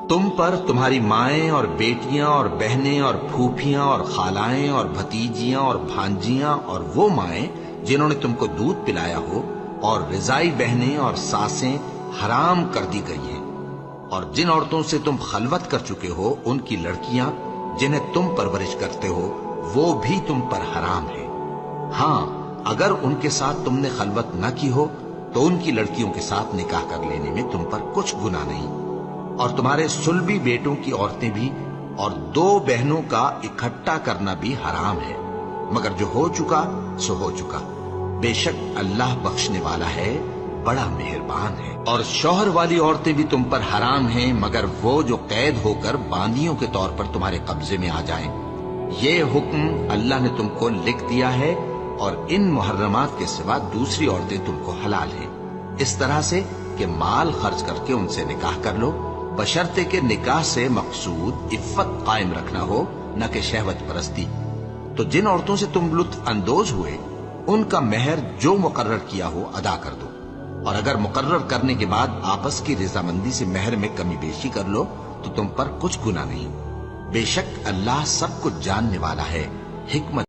تم پر تمہاری مائیں اور بیٹیاں اور بہنیں اور پھوپھیاں اور خالائیں اور بھتیجیاں اور بھانجیاں اور وہ مائیں جنہوں نے تم کو دودھ پلایا ہو اور رضائی بہنیں اور ساسیں حرام کر دی گئی ہیں، اور جن عورتوں سے تم خلوت کر چکے ہو ان کی لڑکیاں جنہیں تم پرورش کرتے ہو وہ بھی تم پر حرام ہے۔ ہاں، اگر ان کے ساتھ تم نے خلوت نہ کی ہو تو ان کی لڑکیوں کے ساتھ نکاح کر لینے میں تم پر کچھ گناہ نہیں، اور تمہارے صلبی بیٹوں کی عورتیں بھی اور دو بہنوں کا اکٹھا کرنا بھی حرام ہے، مگر جو ہو چکا سو ہو چکا، بے شک اللہ بخشنے والا ہے، بڑا مہربان ہے۔ اور شوہر والی عورتیں بھی تم پر حرام ہیں مگر وہ جو قید ہو کر باندیوں کے طور پر تمہارے قبضے میں آ جائیں۔ یہ حکم اللہ نے تم کو لکھ دیا ہے، اور ان محرمات کے سوا دوسری عورتیں تم کو حلال ہیں، اس طرح سے کہ مال خرچ کر کے ان سے نکاح کر لو، بشرطے کہ نکاح سے مقصود عفت قائم رکھنا ہو، نہ کہ شہوت پرستی۔ تو جن عورتوں سے تم لطف اندوز ہوئے ان کا مہر جو مقرر کیا ہو ادا کر دو، اور اگر مقرر کرنے کے بعد آپس کی رضامندی سے مہر میں کمی بیشی کر لو تو تم پر کچھ گناہ نہیں، بے شک اللہ سب کچھ جاننے والا ہے، حکمت